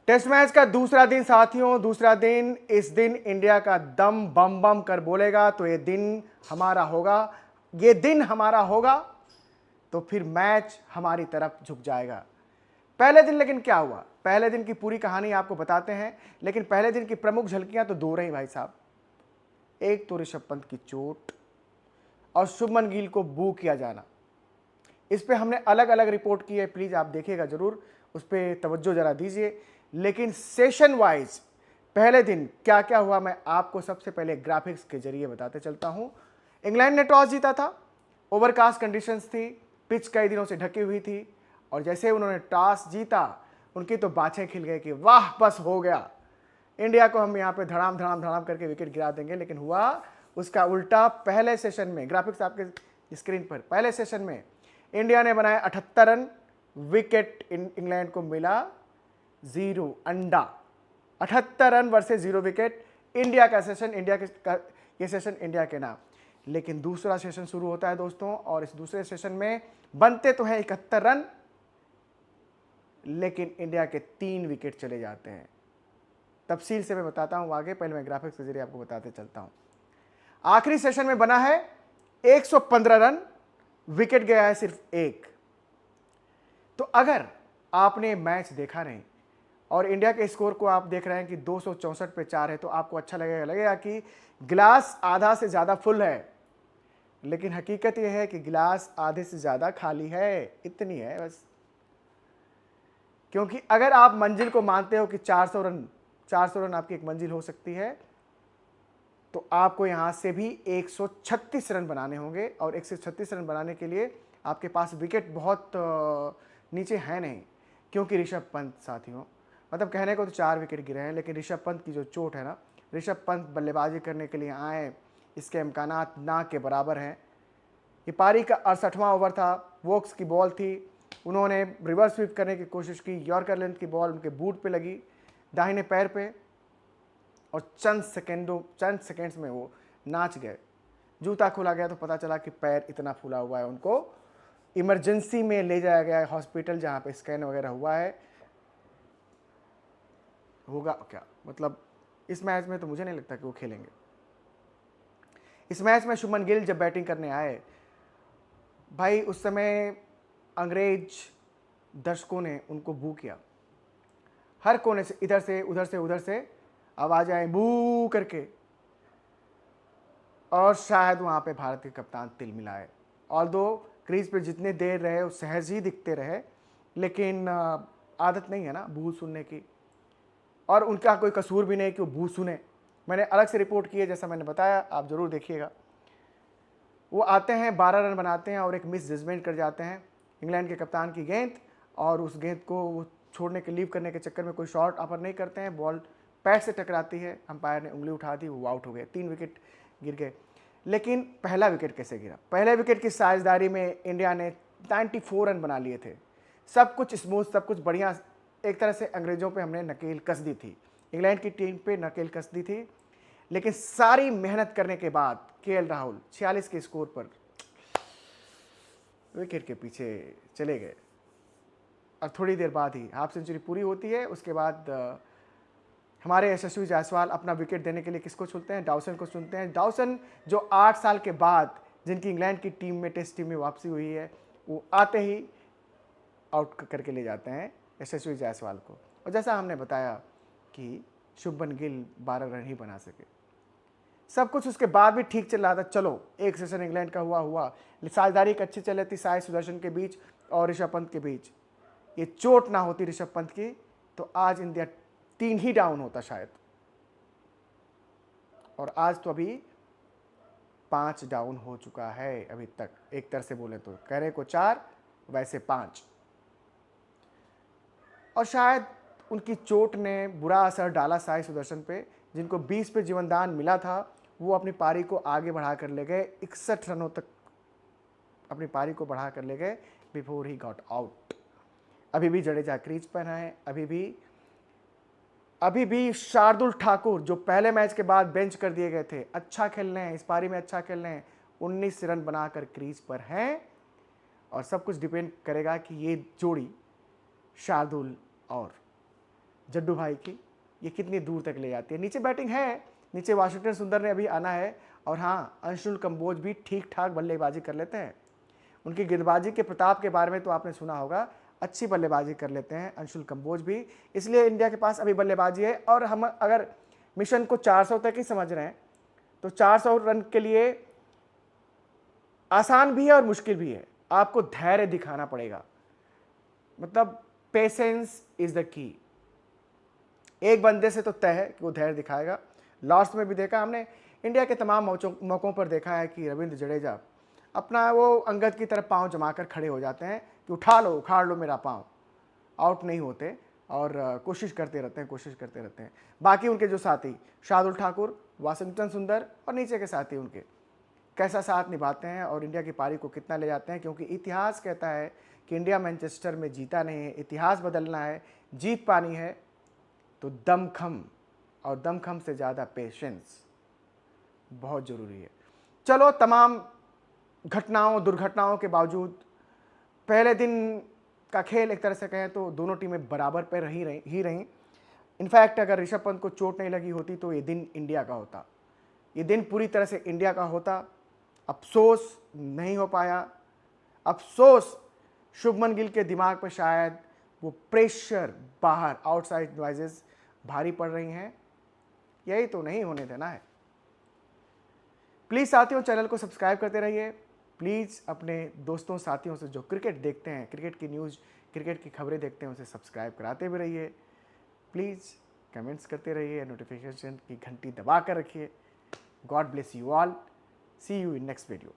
Test match का दूसरा दिन साथियों, दूसरा दिन। इस दिन इंडिया का दम बम बम कर बोलेगा तो ये दिन हमारा होगा, ये दिन हमारा होगा तो फिर मैच हमारी तरफ झुक जाएगा। पहले दिन लेकिन क्या हुआ, पहले दिन की पूरी कहानी आपको बताते हैं, लेकिन पहले दिन की प्रमुख झलकियां तो दो रही भाई साहब। एक तो ऋषभ पंत की चोट और शुभमन गिल को बू किया जाना। इस पे हमने अलग अलग रिपोर्ट की है, प्लीज आप देखिएगा जरूर, उस पर तवज्जो जरा दीजिए। लेकिन सेशन वाइज पहले दिन क्या क्या हुआ मैं आपको सबसे पहले ग्राफिक्स के जरिए बताते चलता हूं। इंग्लैंड ने टॉस जीता था, ओवरकास्ट कंडीशंस थी, पिच कई दिनों से ढकी हुई थी, और जैसे उन्होंने टॉस जीता उनकी तो बाछें खिल गए कि वाह बस हो गया, इंडिया को हम यहाँ पे धड़ाम धड़ाम धड़ाम करके विकेट गिरा देंगे। लेकिन हुआ उसका उल्टा। पहले सेशन में ग्राफिक्स आपके स्क्रीन पर, पहले सेशन में इंडिया ने बनाए 78 रन, विकेट इंग्लैंड को मिला 0 अंडा। 78 रन वर्सेस 0 विकेट। इंडिया का सेशन, ये सेशन इंडिया के नाम। लेकिन दूसरा सेशन शुरू होता है दोस्तों, और इस दूसरे सेशन में बनते तो हैं 71 रन, लेकिन इंडिया के 3 विकेट चले जाते हैं। तफसील से मैं बताता हूं आगे, पहले मैं ग्राफिक्स के जरिए आपको बताते चलता हूं। आखिरी सेशन में बना है 115 रन, विकेट गया है सिर्फ 1। तो अगर आपने मैच देखा नहीं और इंडिया के स्कोर को आप देख रहे हैं कि 264 पे 4 है, तो आपको अच्छा लगेगा कि गिलास आधा से ज़्यादा फुल है। लेकिन हकीकत यह है कि गिलास आधे से ज़्यादा खाली है, इतनी है बस। क्योंकि अगर आप मंजिल को मानते हो कि 400 रन आपकी एक मंजिल हो सकती है, तो आपको यहां से भी 136 रन बनाने होंगे, और 136 रन बनाने के लिए आपके पास विकेट बहुत नीचे है नहीं। क्योंकि ऋषभ पंत साथियों, मतलब कहने को तो 4 विकेट गिरे हैं, लेकिन ऋषभ पंत की जो चोट है ना, ऋषभ पंत बल्लेबाजी करने के लिए आए, इसके इम्कानात ना के बराबर हैं। ये पारी का 68वां ओवर था, वोक्स की बॉल थी, उन्होंने रिवर्स स्वीप करने की कोशिश की, यॉर्कर लेंथ की बॉल उनके बूट पे लगी, दाहिने पैर पे, और चंद सेकेंड्स में वो नाच गए। जूता खोला गया तो पता चला कि पैर इतना फूला हुआ है, उनको इमरजेंसी में ले जाया गया है हॉस्पिटल, जहाँ पे स्कैन वगैरह हुआ है। होगा क्या मतलब, इस मैच में तो मुझे नहीं लगता कि वो खेलेंगे। इस मैच में शुभमन गिल जब बैटिंग करने आए भाई, उस समय अंग्रेज दर्शकों ने उनको बू किया। हर कोने से, इधर से उधर से उधर से आवाज आए बू करके, और शायद वहां पे भारत के कप्तान तिलमिलाए। ऑल्दो क्रीज पे जितने देर रहे वो सहज ही दिखते रहे, लेकिन आदत नहीं है ना बू सुनने की, और उनका कोई कसूर भी नहीं कि वो बू सुने। मैंने अलग से रिपोर्ट की है, जैसा मैंने बताया, आप जरूर देखिएगा। वो आते हैं, 12 रन बनाते हैं और एक मिस जजमेंट कर जाते हैं इंग्लैंड के कप्तान की गेंद, और उस गेंद को वो छोड़ने के, लीव करने के चक्कर में कोई शॉट ऑफर नहीं करते हैं, बॉल पैर से टकराती है, अंपायर ने उंगली उठा दी, वो आउट हो गए, 3 विकेट गिर गए। लेकिन पहला विकेट कैसे गिरा? पहले विकेट की साझेदारी में इंडिया ने 94 रन बना लिए थे, सब कुछ स्मूथ, सब कुछ बढ़िया। एक तरह से अंग्रेजों पे हमने नकेल कस दी थी, इंग्लैंड की टीम पे नकेल कस दी थी। लेकिन सारी मेहनत करने के बाद केएल राहुल 46 के स्कोर पर विकेट के पीछे चले गए, और थोड़ी देर बाद ही हाफ सेंचुरी पूरी होती है। उसके बाद हमारे यशस्वी जायसवाल अपना विकेट देने के लिए किसको चुनते हैं? डाउसन को चुनते हैं। डाउसन जो 8 साल के बाद जिनकी इंग्लैंड की टीम में, टेस्ट टीम में वापसी हुई है, वो आते ही आउट करके ले जाते हैं यशस्वी जायसवाल को। और जैसा हमने बताया कि शुभमन गिल 12 रन ही बना सके। सब कुछ उसके बाद भी ठीक चल रहा था। चलो, एक सेशन इंग्लैंड का हुआ, साझेदारी एक अच्छी चल रही थी साई सुदर्शन के बीच और ऋषभ पंत के बीच। ये चोट ना होती ऋषभ पंत की, तो आज इंडिया 3 ही डाउन होता शायद, और आज तो अभी 5 डाउन हो चुका है अभी तक। एक तरह से बोले तो कहने को 4, वैसे 5। और शायद उनकी चोट ने बुरा असर डाला साई सुदर्शन पे, जिनको 20 पे जीवनदान मिला था। वो अपनी पारी को आगे बढ़ा कर ले गए, 61 रनों तक अपनी पारी को बढ़ा कर ले गए बिफोर ही गॉट आउट। अभी भी जडेजा क्रीज पर हैं, अभी भी शार्दुल ठाकुर जो पहले मैच के बाद बेंच कर दिए गए थे, अच्छा खेल रहे हैं, इस पारी में अच्छा खेल रहे हैं, 19 रन बनाकर क्रीज पर हैं। और सब कुछ डिपेंड करेगा कि ये जोड़ी शार्दुल और जड्डू भाई की, ये कितनी दूर तक ले जाती है। नीचे बैटिंग है, नीचे वाशिंगटन सुंदर ने अभी आना है, और हाँ, अंशुल कंबोज भी ठीक ठाक बल्लेबाजी कर लेते हैं। उनकी गेंदबाजी के प्रताप के बारे में तो आपने सुना होगा, अच्छी बल्लेबाजी कर लेते हैं अंशुल कंबोज भी, इसलिए इंडिया के पास अभी बल्लेबाजी है। और हम अगर मिशन को 400 तक ही समझ रहे हैं तो 400 रन के लिए आसान भी है और मुश्किल भी है, आपको धैर्य दिखाना पड़ेगा, मतलब पेशेंस इज द की। एक बंदे से तो तय है कि वो धैर्य दिखाएगा। लास्ट में भी देखा हमने, इंडिया के तमाम मौक़ों पर देखा है कि रविंद्र जडेजा अपना वो अंगद की तरफ पांव जमाकर खड़े हो जाते हैं कि उठा लो उखाड़ लो मेरा पांव, आउट नहीं होते और कोशिश करते रहते हैं। बाकी उनके जो साथी शार्दुल ठाकुर, वाशिंगटन सुंदर और नीचे के साथी उनके कैसा साथ निभाते हैं और इंडिया की पारी को कितना ले जाते हैं, क्योंकि इतिहास कहता है कि इंडिया मैनचेस्टर में जीता नहीं है, इतिहास बदलना है, जीत पानी है तो दमखम, और दमखम से ज़्यादा पेशेंस बहुत ज़रूरी है। चलो, तमाम घटनाओं दुर्घटनाओं के बावजूद पहले दिन का खेल एक तरह से कहें तो दोनों टीमें बराबर पर ही रहीं। इनफैक्ट अगर ऋषभ पंत को चोट नहीं लगी होती तो ये दिन इंडिया का होता, ये दिन पूरी तरह से इंडिया का होता। अफसोस नहीं हो पाया, अफसोस शुभमन गिल के दिमाग पर शायद वो प्रेशर, बाहर आउटसाइड नॉइजेस भारी पड़ रही हैं, यही तो नहीं होने देना है। प्लीज़ साथियों, चैनल को सब्सक्राइब करते रहिए। प्लीज़ अपने दोस्तों साथियों से जो क्रिकेट देखते हैं, क्रिकेट की न्यूज़, क्रिकेट की खबरें देखते हैं, उसे सब्सक्राइब कराते भी रहिए। प्लीज़ कमेंट्स करते रहिए, नोटिफिकेशन की घंटी दबा कर रखिए। God bless you all, see you in next video.